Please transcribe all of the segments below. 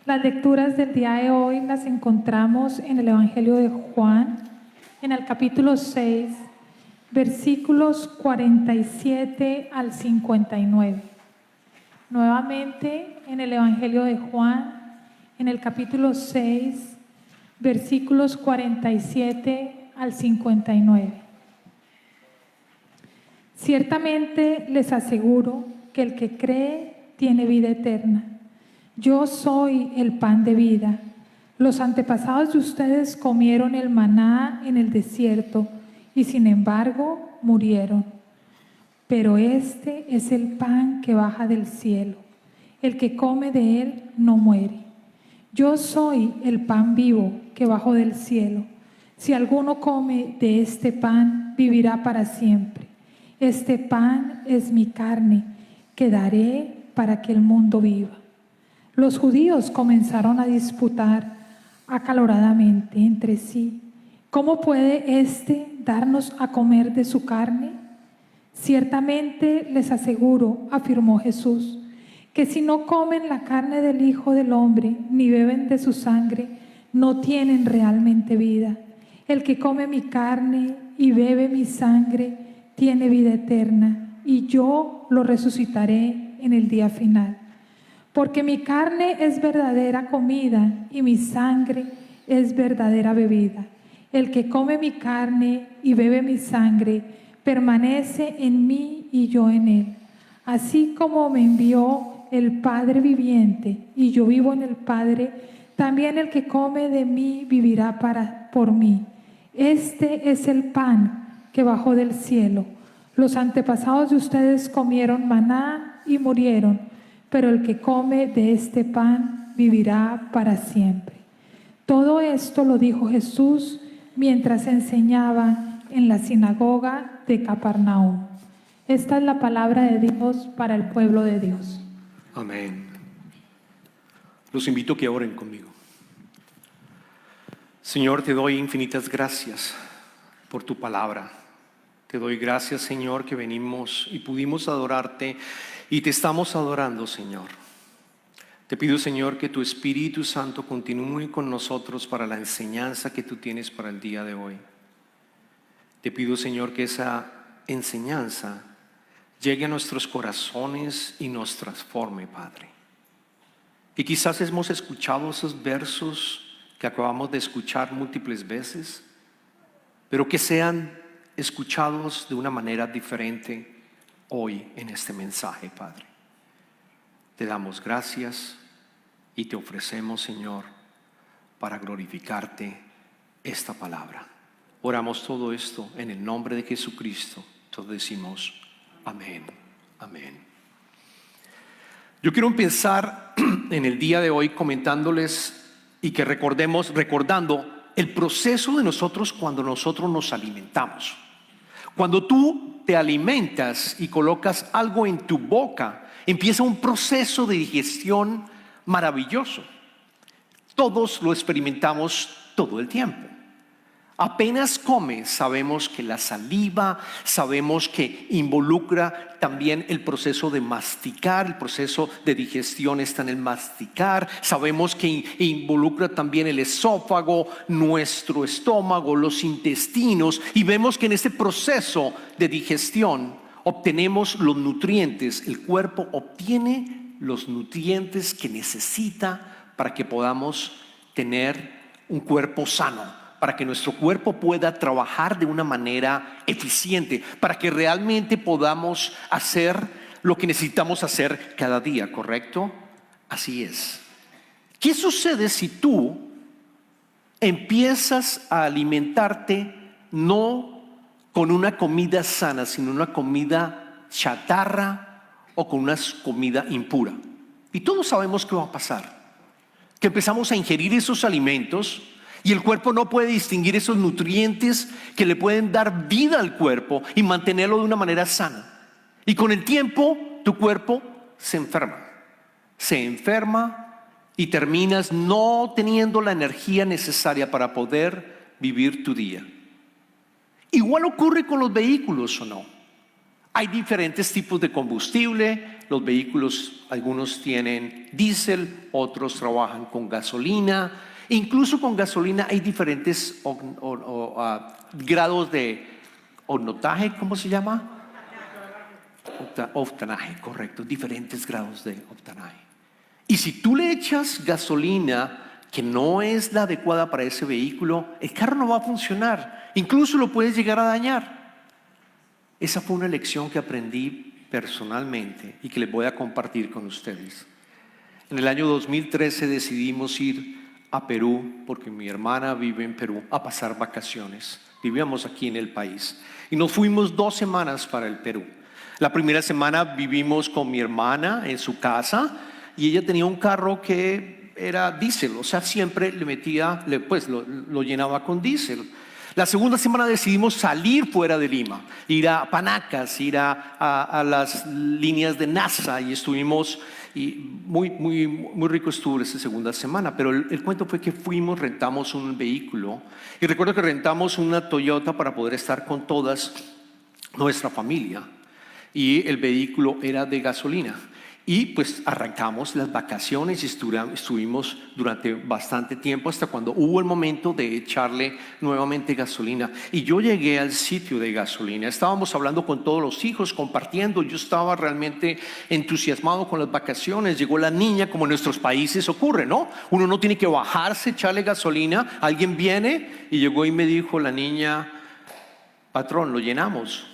Las lecturas del día de hoy las encontramos en el Evangelio de Juan, en el capítulo 6, versículos 47 al 59. Nuevamente en el Evangelio de Juan, en el capítulo 6, versículos 47 al 59. Ciertamente les aseguro que el que cree tiene vida eterna. Yo soy el pan de vida. Los antepasados de ustedes comieron el maná en el desierto y sin embargo murieron. Pero este es el pan que baja del cielo. El que come de él no muere. Yo soy el pan vivo que bajó del cielo. Si alguno come de este pan, vivirá para siempre. Este pan es mi carne, que daré para que el mundo viva. Los judíos comenzaron a disputar acaloradamente entre sí. ¿Cómo puede éste darnos a comer de su carne? Ciertamente les aseguro, afirmó Jesús, que si no comen la carne del Hijo del Hombre, ni beben de su sangre, no tienen realmente vida. El que come mi carne y bebe mi sangre, tiene vida eterna, y yo lo resucitaré en el día final. Porque mi carne es verdadera comida y mi sangre es verdadera bebida. El que come mi carne y bebe mi sangre permanece en mí y yo en él. Así como me envió el Padre viviente y yo vivo en el Padre, también el que come de mí vivirá por mí. Este es el pan que bajó del cielo. Los antepasados de ustedes comieron maná y murieron, pero el que come de este pan vivirá para siempre. Todo esto lo dijo Jesús mientras enseñaba en la sinagoga de Capernaum. Esta es la palabra de Dios para el pueblo de Dios. Amén. Los invito a que oren conmigo. Señor, te doy infinitas gracias por tu palabra. Te doy gracias, Señor, que venimos y pudimos adorarte y te estamos adorando, Señor. Te pido, Señor, que tu Espíritu Santo continúe con nosotros para la enseñanza que tú tienes para el día de hoy. Te pido, Señor, que esa enseñanza llegue a nuestros corazones y nos transforme, Padre. Y quizás hemos escuchado esos versos que acabamos de escuchar múltiples veces, pero que sean escuchados de una manera diferente hoy en este mensaje, Padre. Te damos gracias y te ofrecemos, Señor, para glorificarte esta palabra. Oramos todo esto en el nombre de Jesucristo. Todos decimos amén, amén. Yo quiero empezar en el día de hoy comentándoles y que recordando el proceso de nosotros cuando nosotros nos alimentamos. Cuando tú te alimentas y colocas algo en tu boca, empieza un proceso de digestión maravilloso. Todos lo experimentamos todo el tiempo. Apenas comes, sabemos que la saliva, sabemos que involucra también el proceso de masticar, el proceso de digestión está en el masticar, sabemos que involucra también el esófago, nuestro estómago, los intestinos, y vemos que en este proceso de digestión obtenemos los nutrientes, el cuerpo obtiene los nutrientes que necesita para que podamos tener un cuerpo sano, para que nuestro cuerpo pueda trabajar de una manera eficiente, para que realmente podamos hacer lo que necesitamos hacer cada día, ¿correcto? Así es. ¿Qué sucede si tú empiezas a alimentarte no con una comida sana, sino una comida chatarra o con una comida impura? Y todos sabemos qué va a pasar, que empezamos a ingerir esos alimentos y el cuerpo no puede distinguir esos nutrientes que le pueden dar vida al cuerpo y mantenerlo de una manera sana. Y con el tiempo tu cuerpo se enferma y terminas no teniendo la energía necesaria para poder vivir tu día. Igual ocurre con los vehículos, ¿o no? Hay diferentes tipos de combustible, los vehículos, algunos tienen diésel, otros trabajan con gasolina. Incluso con gasolina hay diferentes grados de octanaje, ¿cómo se llama? Octanaje, correcto, diferentes grados de octanaje. Y si tú le echas gasolina que no es la adecuada para ese vehículo, el carro no va a funcionar, incluso lo puedes llegar a dañar. Esa fue una lección que aprendí personalmente y que les voy a compartir con ustedes. En el año 2013 decidimos ir a Perú, porque mi hermana vive en Perú, a pasar vacaciones. Vivíamos aquí en el país y nos fuimos 2 semanas para el Perú. La primera semana vivimos con mi hermana en su casa y ella tenía un carro que era diésel, o sea, siempre le metía, pues lo llenaba con diésel. La segunda semana decidimos salir fuera de Lima, ir a Panacas, ir a las líneas de NASA, y estuvimos, y muy rico estuvo esa segunda semana. Pero el cuento fue que fuimos, rentamos un vehículo, y recuerdo que rentamos una Toyota para poder estar con toda nuestra familia, y el vehículo era de gasolina. Y pues arrancamos las vacaciones y estuvimos durante bastante tiempo hasta cuando hubo el momento de echarle nuevamente gasolina. Y yo llegué al sitio de gasolina, estábamos hablando con todos los hijos, compartiendo. Yo estaba realmente entusiasmado con las vacaciones. Llegó la niña, como en nuestros países ocurre, ¿no? Uno no tiene que bajarse, echarle gasolina. Alguien viene y llegó y me dijo la niña: patrón, ¿lo llenamos?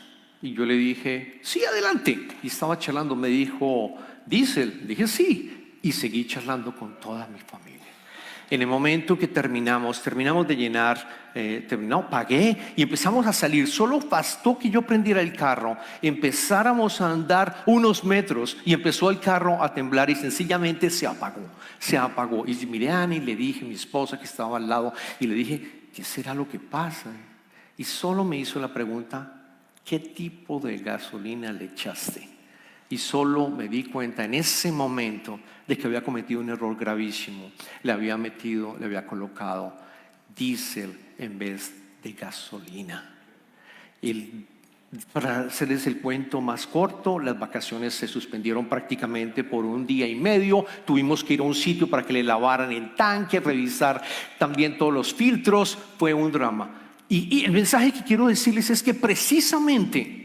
Y yo le dije: sí, adelante. Y estaba charlando, me dijo: diésel. Dije: sí, y seguí charlando con toda mi familia. En el momento que terminamos de llenar, pagué y empezamos a salir. Solo bastó que yo prendiera el carro, empezáramos a andar unos metros y empezó el carro a temblar y sencillamente se apagó. Y miré a Annie y le dije, mi esposa que estaba al lado, y le dije: ¿qué será lo que pasa? Y solo me hizo la pregunta: ¿qué tipo de gasolina le echaste? Y solo me di cuenta en ese momento de que había cometido un error gravísimo. Le había colocado diésel en vez de gasolina. Para hacerles el cuento más corto, las vacaciones se suspendieron prácticamente por 1 día y medio. Tuvimos que ir a un sitio para que le lavaran el tanque, revisar también todos los filtros. Fue un drama. Y el mensaje que quiero decirles es que precisamente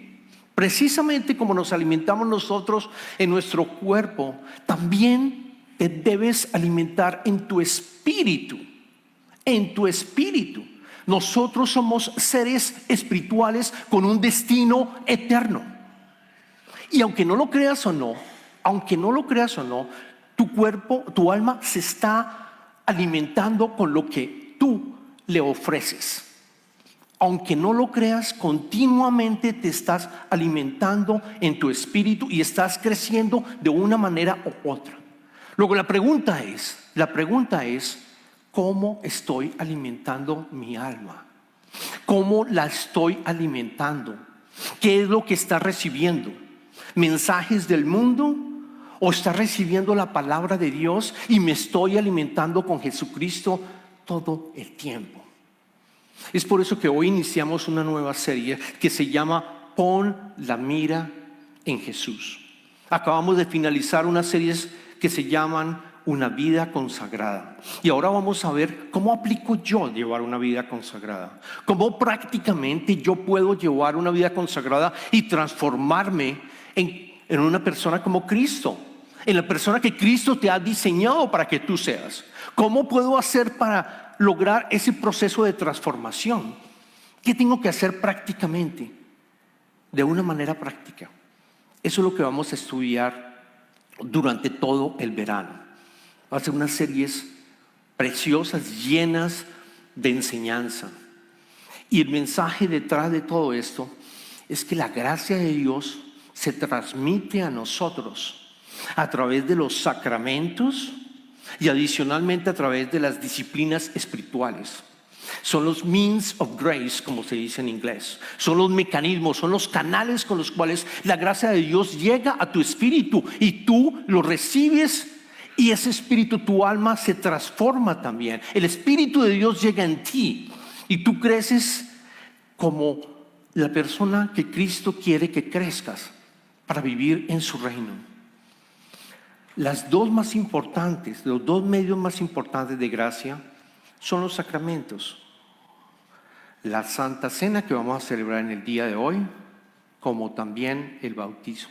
como nos alimentamos nosotros en nuestro cuerpo, también te debes alimentar en tu espíritu. En tu espíritu. Nosotros somos seres espirituales con un destino eterno. Y aunque no lo creas o no, tu cuerpo, tu alma se está alimentando con lo que tú le ofreces. Aunque no lo creas, continuamente te estás alimentando en tu espíritu y estás creciendo de una manera u otra. Luego la pregunta es, ¿cómo estoy alimentando mi alma? ¿Cómo la estoy alimentando? ¿Qué es lo que está recibiendo? ¿Mensajes del mundo? ¿O está recibiendo la palabra de Dios y me estoy alimentando con Jesucristo todo el tiempo? Es por eso que hoy iniciamos una nueva serie que se llama Pon la mira en Jesús. Acabamos de finalizar unas series que se llaman Una vida consagrada. Y ahora vamos a ver cómo aplico yo llevar una vida consagrada. Cómo prácticamente yo puedo llevar una vida consagrada y transformarme en una persona como Cristo. En la persona que Cristo te ha diseñado para que tú seas. ¿Cómo puedo hacer para lograr ese proceso de transformación? ¿Qué tengo que hacer prácticamente? De una manera práctica. Eso es lo que vamos a estudiar durante todo el verano. Va a ser unas series preciosas, llenas de enseñanza. Y el mensaje detrás de todo esto es que la gracia de Dios se transmite a nosotros a través de los sacramentos y adicionalmente a través de las disciplinas espirituales. Son los means of grace, como se dice en inglés. Son los mecanismos, son los canales con los cuales la gracia de Dios llega a tu espíritu y tú lo recibes, y ese espíritu, tu alma, se transforma también. El espíritu de Dios llega en ti y tú creces como la persona que Cristo quiere que crezcas para vivir en su reino. Las dos más importantes, los dos medios más importantes de gracia son los sacramentos. La Santa Cena que vamos a celebrar en el día de hoy, como también el bautizo.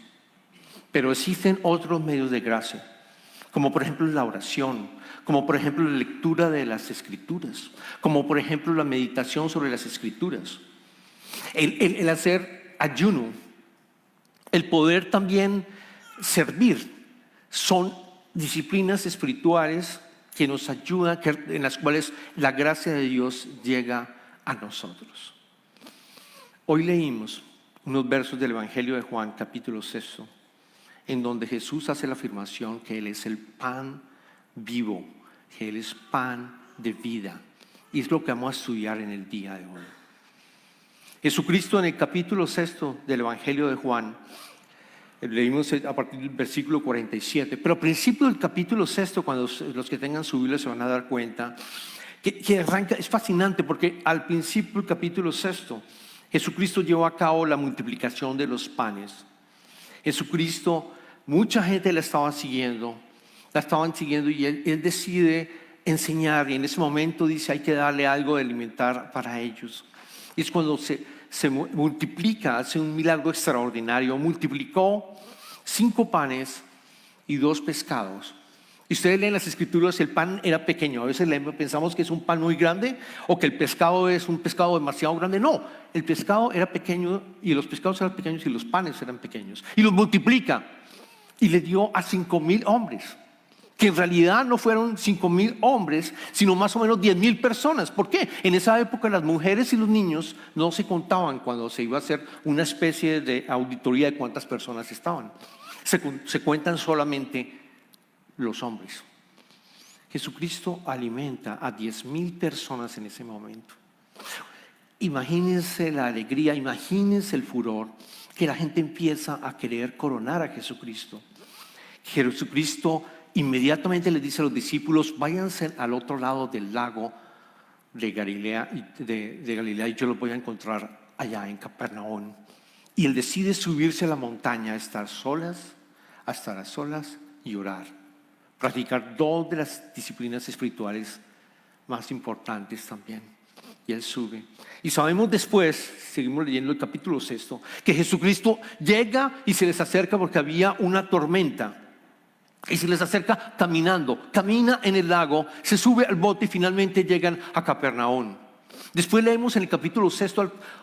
Pero existen otros medios de gracia, como por ejemplo la oración, como por ejemplo la lectura de las Escrituras, como por ejemplo la meditación sobre las Escrituras, el hacer ayuno, el poder también servir, son disciplinas espirituales que nos ayudan, en las cuales la gracia de Dios llega a nosotros. Hoy leímos unos versos del Evangelio de Juan, capítulo 6, en donde Jesús hace la afirmación que Él es el pan vivo, que Él es pan de vida. Y es lo que vamos a estudiar en el día de hoy. Jesucristo en el capítulo 6 del Evangelio de Juan, leímos a partir del versículo 47, pero al principio del capítulo 6, cuando los que tengan su Biblia se van a dar cuenta, que arranca, es fascinante porque al principio del capítulo 6, Jesucristo llevó a cabo la multiplicación de los panes. Jesucristo, mucha gente la estaban siguiendo y él decide enseñar, y en ese momento dice hay que darle algo de alimentar para ellos. Y es cuando se multiplica, hace un milagro extraordinario, multiplicó 5 panes y 2 pescados. Y ustedes leen las Escrituras, el pan era pequeño. A veces pensamos que es un pan muy grande o que el pescado es un pescado demasiado grande. No, el pescado era pequeño y los pescados eran pequeños y los panes eran pequeños. Y los multiplica y le dio a 5,000 hombres, que en realidad no fueron 5,000 hombres, sino más o menos 10,000 personas. ¿Por qué? En esa época las mujeres y los niños no se contaban cuando se iba a hacer una especie de auditoría de cuántas personas estaban. Se cuentan solamente los hombres. Jesucristo alimenta a 10,000 personas en ese momento. Imagínense la alegría, imagínense el furor, que la gente empieza a querer coronar a Jesucristo. Jesucristo inmediatamente les dice a los discípulos: váyanse al otro lado del lago de Galilea, y yo los voy a encontrar allá en Capernaum. Y él decide subirse a la montaña, a estar a solas y orar. Practicar 2 de las disciplinas espirituales más importantes también. Y él sube. Y sabemos después, seguimos leyendo el capítulo 6, que Jesucristo llega y se les acerca porque había una tormenta. Y se les acerca caminando, camina en el lago, se sube al bote y finalmente llegan a Capernaum. Después leemos en el capítulo 6,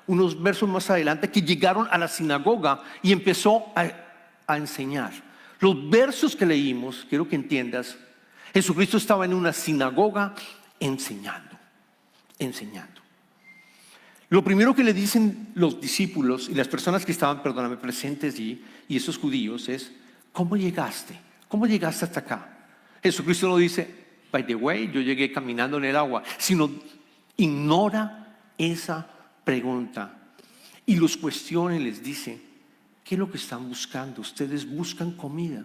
unos versos más adelante, que llegaron a la sinagoga y empezó a enseñar. Los versos que leímos, quiero que entiendas, Jesucristo estaba en una sinagoga enseñando. Lo primero que le dicen los discípulos y las personas que estaban, presentes y esos judíos es: ¿cómo llegaste? ¿Cómo llegaste hasta acá? Jesucristo no dice: by the way, yo llegué caminando en el agua, sino ignora esa pregunta y los cuestiona y les dice: ¿qué es lo que están buscando? Ustedes buscan comida.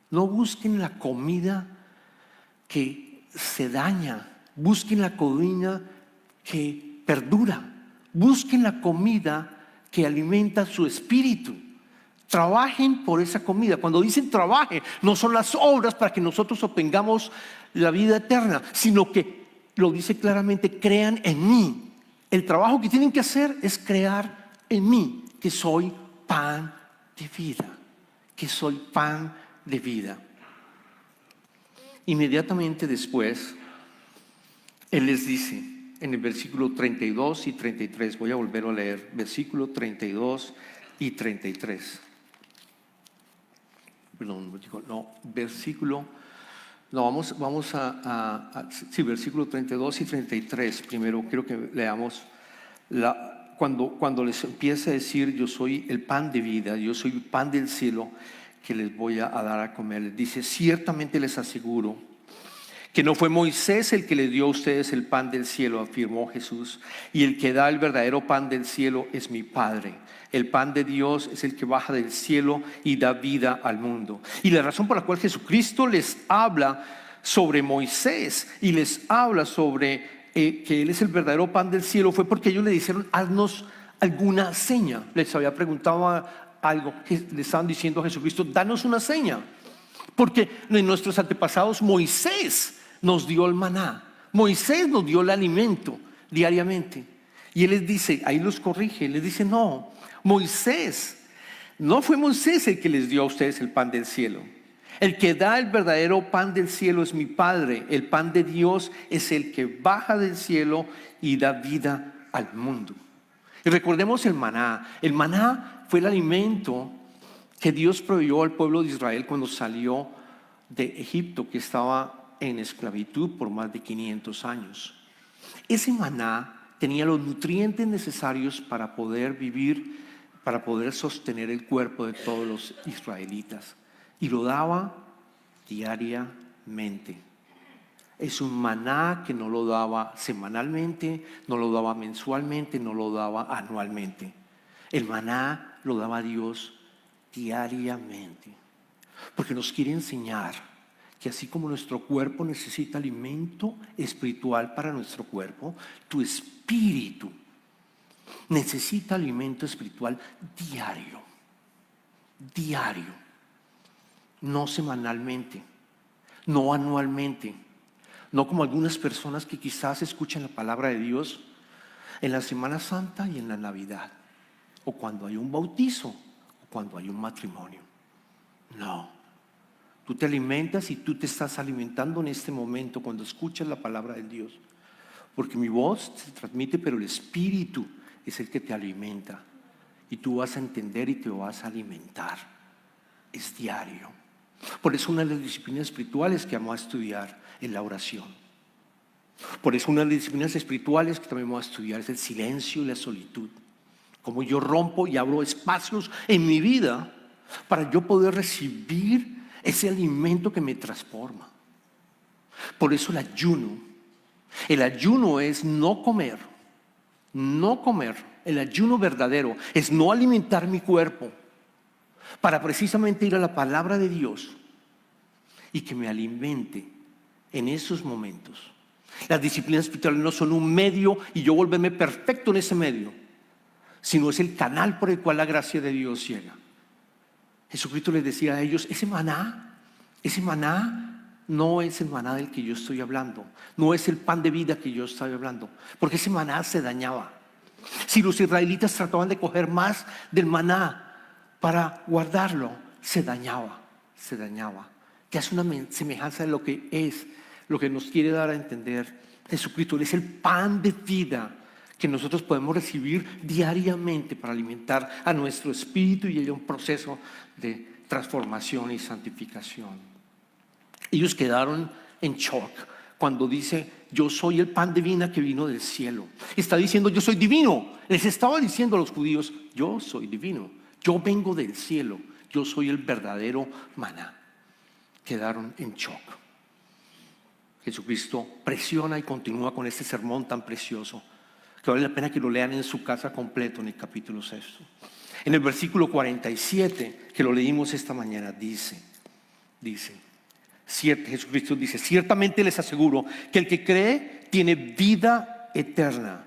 No busquen la comida que se daña, busquen la comida que perdura, busquen la comida que alimenta su espíritu. Trabajen por esa comida. Cuando dicen trabajen, no son las obras para que nosotros obtengamos la vida eterna, sino que lo dice claramente: crean en mí. El trabajo que tienen que hacer es crear en mí, que soy pan de vida, que soy pan de vida. Inmediatamente después, Él les dice en el versículo 32 y 33, voy a volver a leer, versículo 32 y 33. Versículo 32 y 33. Primero quiero que leamos cuando les empieza a decir: yo soy el pan de vida, yo soy el pan del cielo que les voy a dar a comer. Les dice: ciertamente les aseguro que no fue Moisés el que les dio a ustedes el pan del cielo, afirmó Jesús, y el que da el verdadero pan del cielo es mi Padre. El pan de Dios es el que baja del cielo y da vida al mundo. Y la razón por la cual Jesucristo les habla sobre Moisés y les habla sobre que Él es el verdadero pan del cielo fue porque ellos le dijeron: haznos alguna seña. Les había preguntado algo, le estaban diciendo a Jesucristo: danos una seña. Porque en nuestros antepasados Moisés nos dio el maná. Moisés nos dio el alimento diariamente. Y él les dice, ahí los corrige, les dice, no fue Moisés el que les dio a ustedes el pan del cielo. El que da el verdadero pan del cielo es mi Padre. El pan de Dios es el que baja del cielo y da vida al mundo. Y recordemos el maná. El maná fue el alimento que Dios proveyó al pueblo de Israel cuando salió de Egipto, que estaba en esclavitud por más de 500 años. Ese maná tenía los nutrientes necesarios para poder vivir, para poder sostener el cuerpo de todos los israelitas. Y lo daba diariamente. Es un maná que no lo daba semanalmente, no lo daba mensualmente, no lo daba anualmente. El maná lo daba Dios diariamente. Porque nos quiere enseñar que así como nuestro cuerpo necesita alimento espiritual para nuestro cuerpo, tu espíritu necesita alimento espiritual diario. Diario. No semanalmente, no anualmente, no como algunas personas que quizás escuchan la palabra de Dios en la Semana Santa y en la Navidad, o cuando hay un bautizo, o cuando hay un matrimonio. No, tú te alimentas y tú te estás alimentando en este momento cuando escuchas la palabra de Dios, porque mi voz se transmite, pero el Espíritu es el que te alimenta y tú vas a entender y te vas a alimentar. Es diario. Por eso una de las disciplinas espirituales que vamos a estudiar es la oración. Por eso una de las disciplinas espirituales que también vamos a estudiar es el silencio y la solitud. Cómo yo rompo y abro espacios en mi vida para yo poder recibir ese alimento que me transforma. Por eso el ayuno. El ayuno es no comer. No comer. El ayuno verdadero es no alimentar mi cuerpo, para precisamente ir a la palabra de Dios y que me alimente en esos momentos. Las disciplinas espirituales no son un medio y yo volverme perfecto en ese medio, sino es el canal por el cual la gracia de Dios llega. Jesucristo les decía a ellos, ese maná no es el maná del que yo estoy hablando, no es el pan de vida que yo estoy hablando, porque ese maná se dañaba. Si los israelitas trataban de coger más del maná para guardarlo, se dañaba. Que hace una semejanza de lo que es, lo que nos quiere dar a entender Jesucristo. Él es el pan de vida que nosotros podemos recibir diariamente para alimentar a nuestro espíritu y haya un proceso de transformación y santificación. Ellos quedaron en shock cuando dice, yo soy el pan de vida que vino del cielo. Está diciendo, yo soy divino. Les estaba diciendo a los judíos, yo soy divino. Yo vengo del cielo, yo soy el verdadero maná. Quedaron en shock. Jesucristo presiona y continúa con este sermón tan precioso, que vale la pena que lo lean en su casa completo en el capítulo 6. En el versículo 47, que lo leímos esta mañana, Jesucristo dice, ciertamente les aseguro que el que cree tiene vida eterna.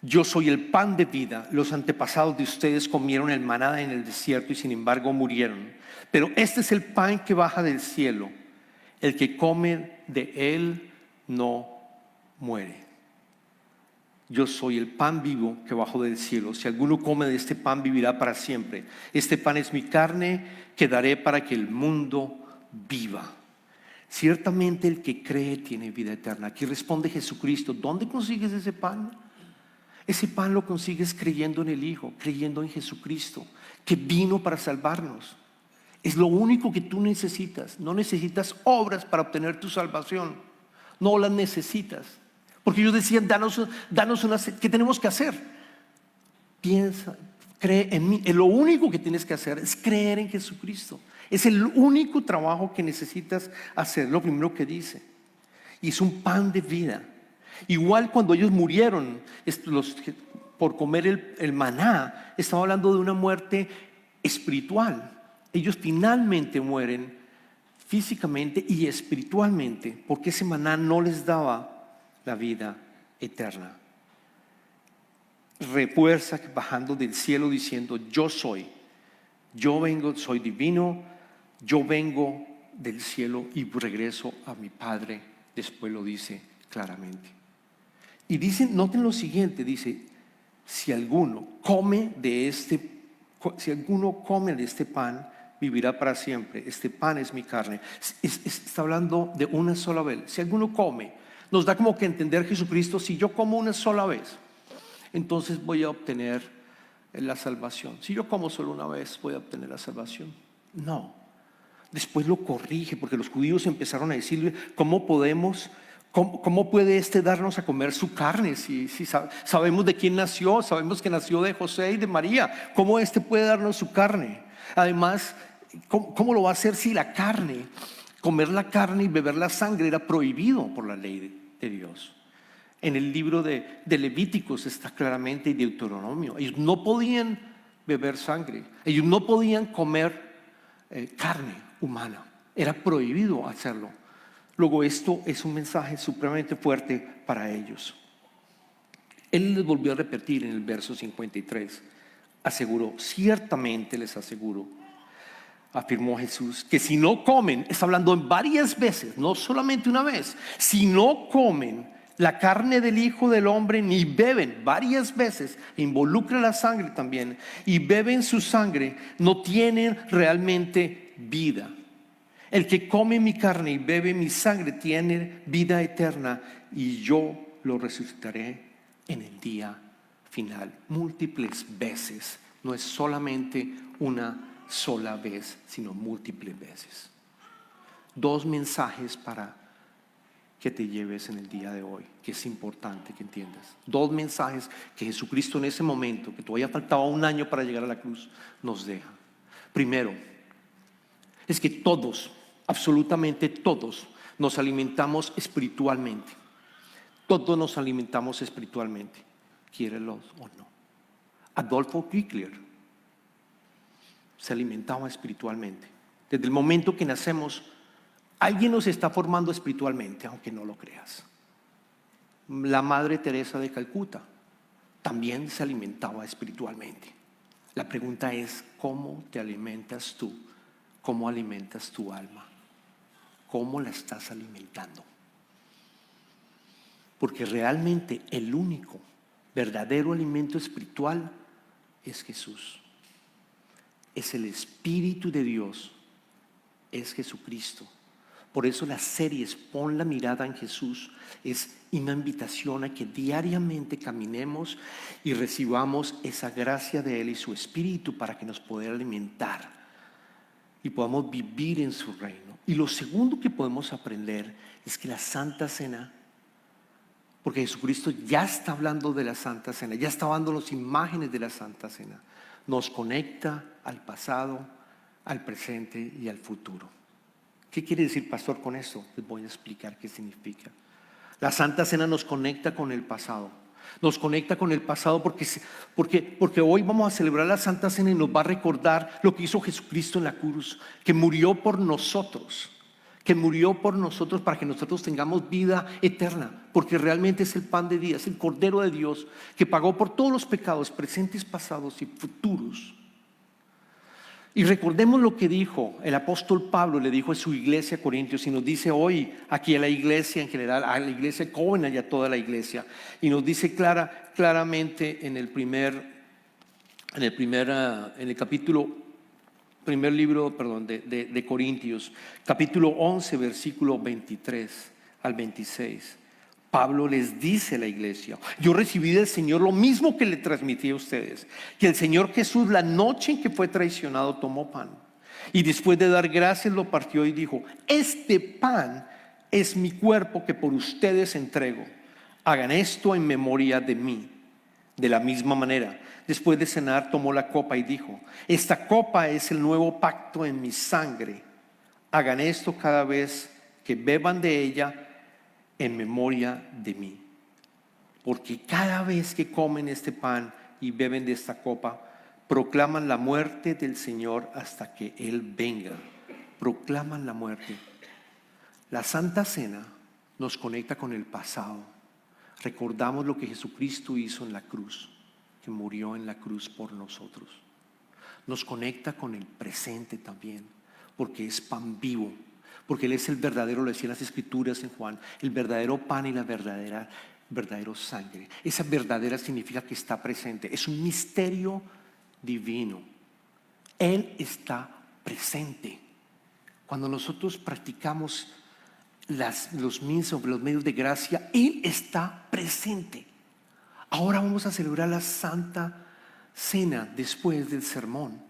Yo soy el pan de vida. Los antepasados de ustedes comieron el maná en el desierto y sin embargo murieron. Pero este es el pan que baja del cielo. El que come de él no muere. Yo soy el pan vivo que bajo del cielo. Si alguno come de este pan vivirá para siempre. Este pan es mi carne que daré para que el mundo viva. Ciertamente el que cree tiene vida eterna. Aquí responde Jesucristo. ¿Dónde consigues ese pan? Ese pan lo consigues creyendo en el Hijo, creyendo en Jesucristo, que vino para salvarnos. Es lo único que tú necesitas. No necesitas obras para obtener tu salvación. No las necesitas. Porque ellos decían, danos una, ¿qué tenemos que hacer? Piensa, cree en mí. Lo único que tienes que hacer es creer en Jesucristo. Es el único trabajo que necesitas hacer, lo primero que dice. Y es un pan de vida. Igual cuando ellos murieron por comer el maná, estaba hablando de una muerte espiritual. Ellos finalmente mueren físicamente y espiritualmente porque ese maná no les daba la vida eterna. Refuerza bajando del cielo diciendo, yo vengo, soy divino, yo vengo del cielo y regreso a mi Padre. Después lo dice claramente. Y dice, noten lo siguiente, dice, si alguno come de este pan, vivirá para siempre. Este pan es mi carne. Está hablando de una sola vez. Si alguno come, nos da como que entender Jesucristo, si yo como una sola vez, entonces voy a obtener la salvación. Si yo como solo una vez, voy a obtener la salvación. No. Después lo corrige, porque los judíos empezaron a decirle, ¿cómo puede darnos a comer su carne? Si sabemos de quién nació, sabemos que nació de José y de María. ¿Cómo puede darnos su carne? Además, ¿cómo lo va a hacer si comer la carne y beber la sangre era prohibido por la ley de Dios? En el libro de Levíticos está claramente, y Deuteronomio, ellos no podían beber sangre, ellos no podían comer carne humana, era prohibido hacerlo. Luego esto es un mensaje supremamente fuerte para ellos. Él les volvió a repetir en el verso 53, aseguró, ciertamente les aseguro, afirmó Jesús, que si no comen, está hablando en varias veces, no solamente una vez, si no comen la carne del Hijo del Hombre, ni beben, varias veces, involucra la sangre también, y beben su sangre, no tienen realmente vida. El que come mi carne y bebe mi sangre tiene vida eterna, y yo lo resucitaré en el día final. Múltiples veces, no es solamente una sola vez, sino múltiples veces. Dos mensajes para que te lleves en el día de hoy, que es importante que entiendas. Dos mensajes que Jesucristo en ese momento, que todavía faltaba un año para llegar a la cruz, nos deja. Primero, es que todos, absolutamente todos, nos alimentamos espiritualmente. Todos nos alimentamos espiritualmente, quiérelos o no. Adolfo Hitler se alimentaba espiritualmente. Desde el momento que nacemos, alguien nos está formando espiritualmente, aunque no lo creas. La Madre Teresa de Calcuta también se alimentaba espiritualmente. La pregunta es, ¿cómo te alimentas tú? ¿Cómo alimentas tu alma? ¿Cómo la estás alimentando? Porque realmente el único verdadero alimento espiritual es Jesús. Es el Espíritu de Dios, es Jesucristo. Por eso las series Pon la mirada en Jesús es una invitación a que diariamente caminemos y recibamos esa gracia de Él y su Espíritu para que nos pueda alimentar y podamos vivir en su reino. Y lo segundo que podemos aprender es que la Santa Cena, porque Jesucristo ya está hablando de la Santa Cena, ya está dando las imágenes de la Santa Cena, nos conecta al pasado, al presente y al futuro. ¿Qué quiere decir, pastor, con esto? Les voy a explicar qué significa. La Santa Cena nos conecta con el pasado. Nos conecta con el pasado porque hoy vamos a celebrar la Santa Cena y nos va a recordar lo que hizo Jesucristo en la cruz, que murió por nosotros, para que nosotros tengamos vida eterna, porque realmente es el pan de vida, es el Cordero de Dios que pagó por todos los pecados presentes, pasados y futuros. Y recordemos lo que dijo el apóstol Pablo, le dijo a su iglesia a Corintios, y nos dice hoy aquí a la iglesia en general, a la iglesia Covenant y a toda la iglesia, y nos dice claramente en el primer libro de Corintios, capítulo 11, versículo 23 al 26. Pablo les dice a la iglesia: yo recibí del Señor lo mismo que le transmití a ustedes, que el Señor Jesús, la noche en que fue traicionado, tomó pan y después de dar gracias lo partió y dijo: este pan es mi cuerpo que por ustedes entrego, hagan esto en memoria de mí. De la misma manera, después de cenar, tomó la copa y dijo: esta copa es el nuevo pacto en mi sangre, hagan esto cada vez que beban de ella en memoria de mí. Porque cada vez que comen este pan y beben de esta copa, proclaman la muerte del Señor hasta que Él venga. Proclaman la muerte. La Santa Cena nos conecta con el pasado. Recordamos lo que Jesucristo hizo en la cruz, que murió en la cruz por nosotros. Nos conecta con el presente también, porque es pan vivo. porque Él es el verdadero, lo decían las Escrituras en Juan, el verdadero pan y la verdadero sangre. Esa verdadera significa que está presente, es un misterio divino. Él está presente. Cuando nosotros practicamos los medios de gracia, Él está presente. Ahora vamos a celebrar la Santa Cena después del sermón.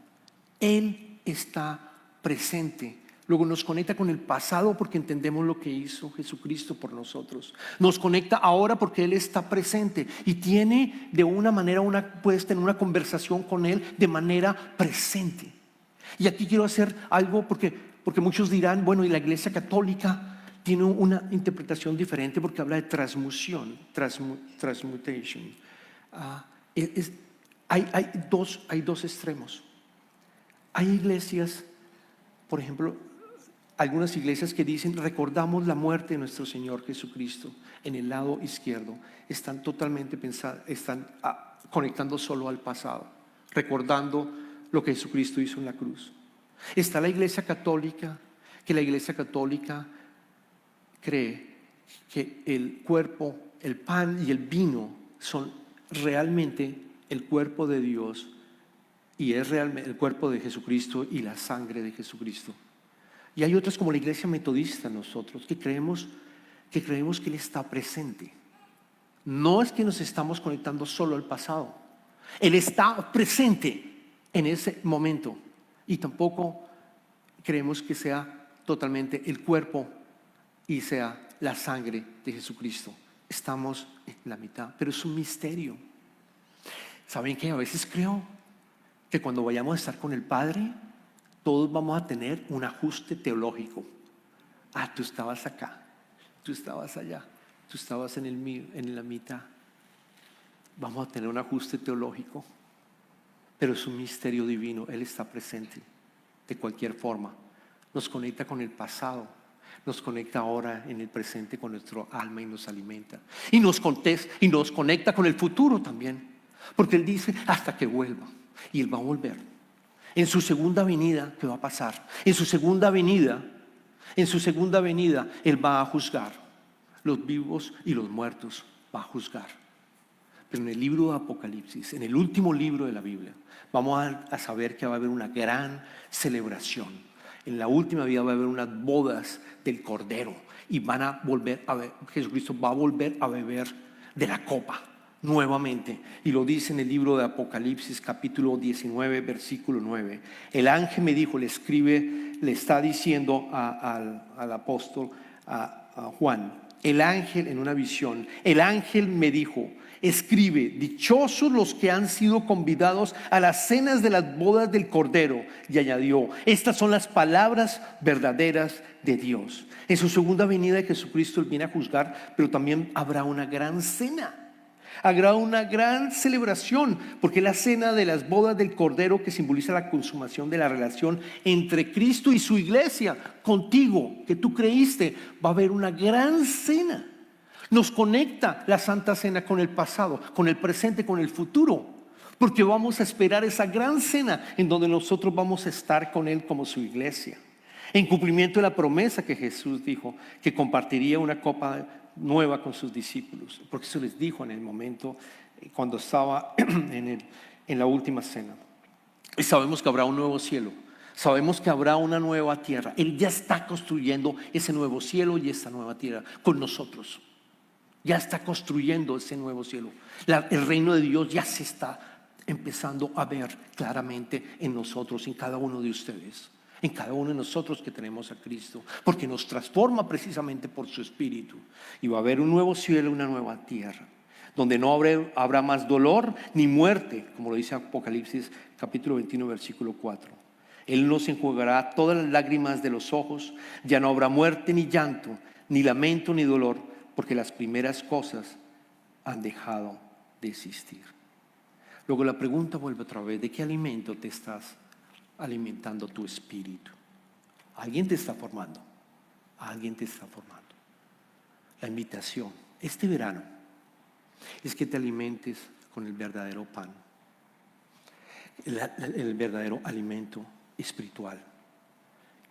Él está presente. Luego nos conecta con el pasado porque entendemos lo que hizo Jesucristo por nosotros. Nos conecta ahora porque Él está presente y tiene de una manera, puedes tener una conversación con Él de manera presente. Y aquí quiero hacer algo porque muchos dirán, bueno, y la Iglesia Católica tiene una interpretación diferente porque habla de transmutation. Hay dos extremos. Hay iglesias, por ejemplo, algunas iglesias que dicen recordamos la muerte de nuestro Señor Jesucristo. En el lado izquierdo están totalmente están conectando solo al pasado, recordando lo que Jesucristo hizo en la cruz. Está la Iglesia Católica, que la Iglesia Católica cree que el cuerpo, el pan y el vino son realmente el cuerpo de Dios y es realmente el cuerpo de Jesucristo y la sangre de Jesucristo. Y hay otras como la Iglesia Metodista, nosotros, que creemos que Él está presente. No es que nos estamos conectando solo al pasado. Él está presente en ese momento. Y tampoco creemos que sea totalmente el cuerpo y sea la sangre de Jesucristo. Estamos en la mitad, pero es un misterio. ¿Saben qué? A veces creo que cuando vayamos a estar con el Padre, todos vamos a tener un ajuste teológico. Tú estabas acá, tú estabas allá, tú estabas en la mitad. Vamos a tener un ajuste teológico, pero es un misterio divino. Él está presente de cualquier forma. Nos conecta con el pasado, nos conecta ahora en el presente con nuestro alma y nos alimenta. Y nos conecta con el futuro también, porque Él dice hasta que vuelva. Y Él va a volver. En su segunda venida, ¿qué va a pasar? En su segunda venida, Él va a juzgar los vivos y los muertos, va a juzgar. Pero en el libro de Apocalipsis, en el último libro de la Biblia, vamos a saber que va a haber una gran celebración. En la última vida va a haber unas bodas del Cordero y van a volver a ver, Jesucristo va a volver a beber de la copa nuevamente. Y lo dice en el libro de Apocalipsis capítulo 19 versículo 9. El ángel me dijo, le está diciendo al apóstol a Juan, el ángel en una visión, el ángel me dijo, escribe, dichosos los que han sido convidados a las cenas de las bodas del Cordero. Y añadió, estas son las palabras verdaderas de Dios. En su segunda venida Jesucristo viene a juzgar, pero también habrá una gran cena. Habrá una gran celebración, porque la cena de las bodas del Cordero, que simboliza la consumación de la relación entre Cristo y su iglesia, contigo, que tú creíste, va a haber una gran cena. Nos conecta la Santa Cena con el pasado, con el presente, con el futuro, porque vamos a esperar esa gran cena en donde nosotros vamos a estar con Él como su iglesia, en cumplimiento de la promesa que Jesús dijo, que compartiría una copa nueva con sus discípulos, porque eso les dijo en el momento cuando estaba en la última cena. Y sabemos que habrá un nuevo cielo, sabemos que habrá una nueva tierra. Él ya está construyendo ese nuevo cielo y esa nueva tierra con nosotros. Ya está construyendo ese nuevo cielo. El reino de Dios ya se está empezando a ver claramente en nosotros, en cada uno de ustedes, en cada uno de nosotros que tenemos a Cristo, porque nos transforma precisamente por su Espíritu. Y va a haber un nuevo cielo, una nueva tierra, donde no habrá más dolor ni muerte, como lo dice Apocalipsis capítulo 21 versículo 4. Él nos enjugará todas las lágrimas de los ojos. Ya no habrá muerte ni llanto, ni lamento ni dolor, porque las primeras cosas han dejado de existir. Luego la pregunta vuelve otra vez, ¿de qué alimento te estás alimentando tu espíritu? Alguien te está formando, alguien te está formando. La invitación este verano es que te alimentes con el verdadero pan, el verdadero alimento espiritual,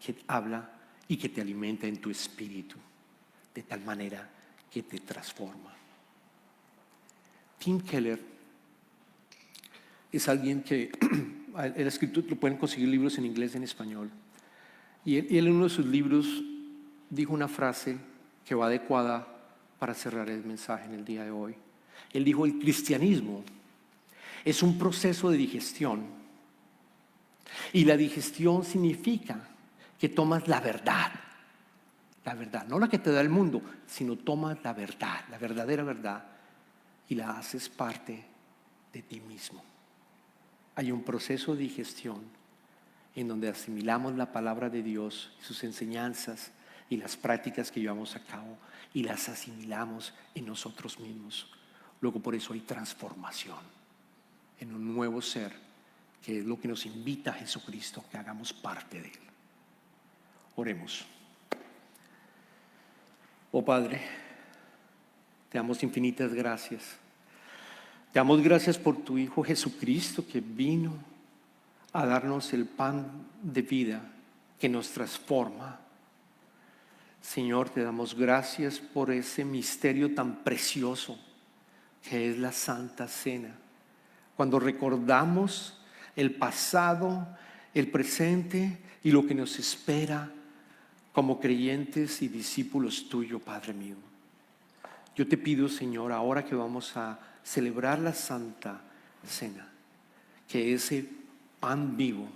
que habla y que te alimenta en tu espíritu, de tal manera que te transforma. Tim Keller es alguien que él ha escrito, lo pueden conseguir libros en inglés y en español. Y él en uno de sus libros dijo una frase que va adecuada para cerrar el mensaje en el día de hoy. Él dijo: el cristianismo es un proceso de digestión, y la digestión significa que tomas la verdad, no la que te da el mundo, sino tomas la verdad, la verdadera verdad, y la haces parte de ti mismo. Hay un proceso de digestión en donde asimilamos la palabra de Dios, sus enseñanzas y las prácticas que llevamos a cabo, y las asimilamos en nosotros mismos. Luego, por eso hay transformación en un nuevo ser, que es lo que nos invita a Jesucristo, que hagamos parte de Él. Oremos. Oh Padre, te damos infinitas gracias. Te damos gracias por tu Hijo Jesucristo, que vino a darnos el pan de vida que nos transforma. Señor, te damos gracias por ese misterio tan precioso que es la Santa Cena. Cuando recordamos el pasado, el presente y lo que nos espera como creyentes y discípulos tuyos, Padre mío. Yo te pido, Señor, ahora que vamos a celebrar la Santa Cena, que ese pan vivo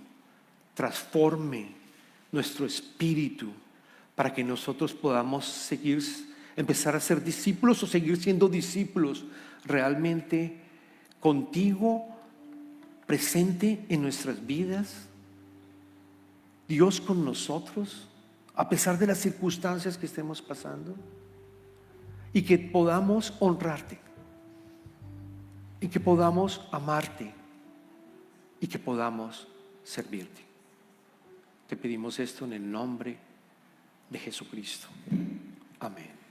transforme nuestro espíritu para que nosotros podamos empezar a ser discípulos, o seguir siendo discípulos realmente contigo, presente en nuestras vidas, Dios con nosotros, a pesar de las circunstancias que estemos pasando, y que podamos honrarte, y que podamos amarte, y que podamos servirte. Te pedimos esto en el nombre de Jesucristo. Amén.